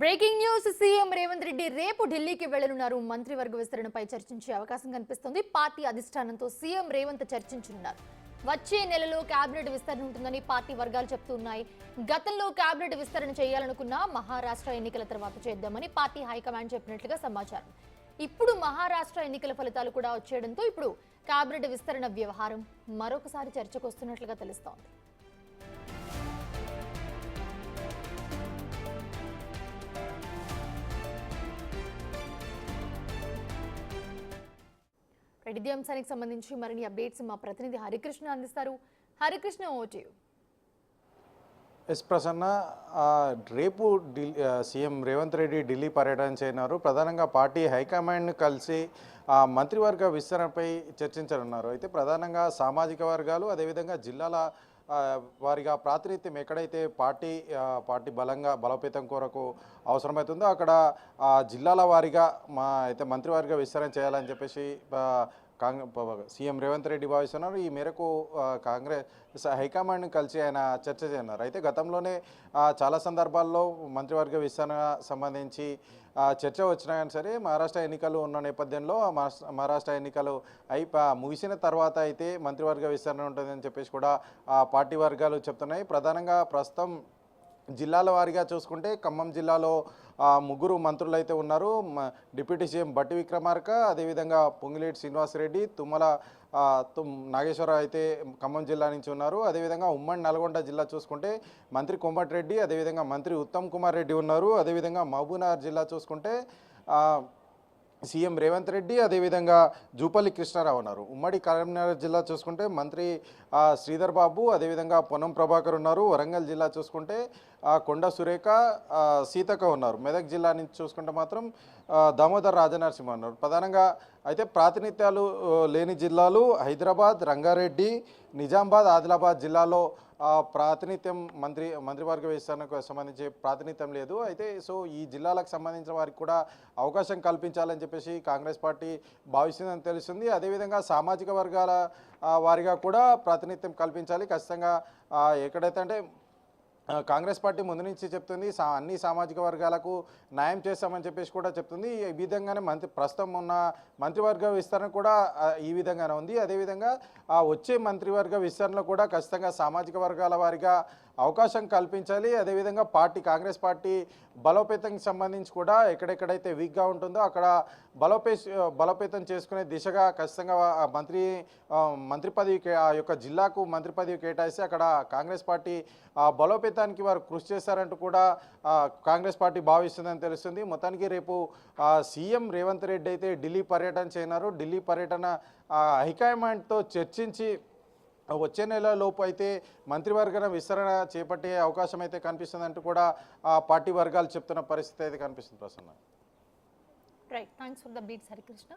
Breaking news CM Revanth Reddy రేపు ఢిల్లీకి వెళ్లనున్నారు. మంత్రివర్గ విస్తరణపై చర్చించే అవకాశం కనిపిస్తోంది. పార్టీ అధిష్టానంతో సీఎం రేవంత్ చర్చించనున్నారు. వచ్చే నెలలో కేబినెట్ విస్తరణ ఉంటుందని పార్టీ వర్గాలు చెప్తున్నాయి. గతంలో కేబినెట్ విస్తరణ చేయాలనుకున్నా మహారాష్ట్ర ఎన్నికల తర్వాత చేద్దామని పార్టీ హైకమాండ్ చెప్పినట్లుగా సమాచారం. ఇప్పుడు మహారాష్ట్ర ఎన్నికల ఫలితాలు కూడా వచ్చేయడంతో ఇప్పుడు కేబినెట్ విస్తరణ వ్యవహారం మరొకసారి చర్చకు వస్తున్నట్లుగా తెలుస్తోంది. ఇదే అంశానికి సంబంధించి మరిన్ని అప్డేట్స్ మా ప్రతినిధి హరికృష్ణ అందిస్తారు. హరికృష్ణ, ఓటు. ఎస్ ప్రసన్న, రేపు సీఎం రేవంత్ రెడ్డి ఢిల్లీ పర్యటన చేయనున్నారు. ప్రధానంగా పార్టీ హైకమాండ్ను కలిసి మంత్రివర్గ విస్తరణపై చర్చించనున్నారు. అయితే ప్రధానంగా సామాజిక వర్గాలు, అదేవిధంగా జిల్లాల వారిగా ప్రాతినిధ్యం ఎక్కడైతే పార్టీ బలోపేతం కొరకు అవసరమవుతుందో అక్కడ జిల్లాల వారీగా అయితే మంత్రివర్గ విస్తరణ చేయాలని చెప్పేసి సీఎం రేవంత్ రెడ్డి భావిస్తున్నారు. ఈ మేరకు కాంగ్రెస్ హైకమాండ్ని కలిసి ఆయన చర్చ చేయనున్నారు. అయితే గతంలోనే చాలా సందర్భాల్లో మంత్రివర్గ విస్తరణ సంబంధించి చర్చ వచ్చినా కానీ సరే మహారాష్ట్ర ఎన్నికలు ఉన్న నేపథ్యంలో మహారాష్ట్ర ఎన్నికలు ముగిసిన తర్వాత అయితే మంత్రివర్గ విస్తరణ ఉంటుందని చెప్పేసి కూడా పార్టీ వర్గాలు చెప్తున్నాయి. ప్రధానంగా ప్రస్తుతం జిల్లాల వారీగా చూసుకుంటే ఖమ్మం జిల్లాలో ముగ్గురు మంత్రులు అయితే ఉన్నారు. డిప్యూటీ సీఎం బట్టి విక్రమార్క, అదేవిధంగా పొంగిలేటి శ్రీనివాసరెడ్డి, తుమ్మల నాగేశ్వరరావు అయితే ఖమ్మం జిల్లా నుంచి ఉన్నారు. అదేవిధంగా ఉమ్మడి నల్గొండ జిల్లా చూసుకుంటే మంత్రి కోమటిరెడ్డి, అదేవిధంగా మంత్రి ఉత్తమ్ కుమార్ రెడ్డి ఉన్నారు. అదేవిధంగా మహబూబ్నగర్ జిల్లా చూసుకుంటే సీఎం రేవంత్ రెడ్డి, అదేవిధంగా జూపల్లి కృష్ణారావు ఉన్నారు. ఉమ్మడి కరీంనగర్ జిల్లా చూసుకుంటే మంత్రి శ్రీధర్ బాబు, అదేవిధంగా పొన్నం ప్రభాకర్ ఉన్నారు. వరంగల్ జిల్లా చూసుకుంటే కొండ సురేఖ, సీతక్క ఉన్నారు. మెదక్ జిల్లా నుంచి చూసుకుంటే మాత్రం దామోదర్ రాజనరసింహ ఉన్నారు. ప్రధానంగా అయితే ప్రాతినిధ్యాలు లేని జిల్లాలు హైదరాబాద్, రంగారెడ్డి, నిజామాబాద్, ఆదిలాబాద్ జిల్లాలో ప్రాతినిధ్యం మంత్రివర్గ విస్తరణకు సంబంధించి ప్రాతినిధ్యం లేదు. అయితే ఈ జిల్లాలకు సంబంధించిన వారికి కూడా అవకాశం కల్పించాలని చెప్పేసి కాంగ్రెస్ పార్టీ భావిస్తుందని తెలుస్తుంది. అదేవిధంగా సామాజిక వర్గాల వారిగా కూడా ప్రాతినిధ్యం కల్పించాలి ఖచ్చితంగా. ఎక్కడైతే అంటే కాంగ్రెస్ పార్టీ ముందు నుంచి చెప్తుంది అన్ని సామాజిక వర్గాలకు న్యాయం చేస్తామని చెప్పేసి కూడా చెప్తుంది. ఈ విధంగానే ప్రస్తుతం ఉన్న మంత్రివర్గ విస్తరణ కూడా ఈ విధంగానే ఉంది. అదేవిధంగా వచ్చే మంత్రివర్గ విస్తరణలో కూడా ఖచ్చితంగా సామాజిక వర్గాల వారిగా అవకాశం కల్పించాలి. అదేవిధంగా కాంగ్రెస్ పార్టీ బలోపేతంకి సంబంధించి కూడా ఎక్కడెక్కడైతే వీక్గా ఉంటుందో అక్కడ బలోపేతం చేసుకునే దిశగా ఖచ్చితంగా మంత్రి పదవి ఆ యొక్క జిల్లాకు మంత్రి పదవి కేటాయిస్తే అక్కడ కాంగ్రెస్ పార్టీ బలోపేతానికి వారు కృషి చేశారంటూ కూడా కాంగ్రెస్ పార్టీ భావిస్తుందని తెలుస్తుంది. మొత్తానికి రేపు సీఎం రేవంత్ రెడ్డి అయితే ఢిల్లీ పర్యటన చేయనున్నారు. ఢిల్లీ పర్యటన హైకమాండ్తో చర్చించి వచ్చే నెల లోపు అయితే మంత్రివర్గ విస్తరణ చేపట్టే అవకాశం అయితే కనిపిస్తుందంటూ కూడా పార్టీ వర్గాలు చెప్తున్న పరిస్థితి అయితే కనిపిస్తుంది Prasanna. Right, thanks for the beats Harikrishna.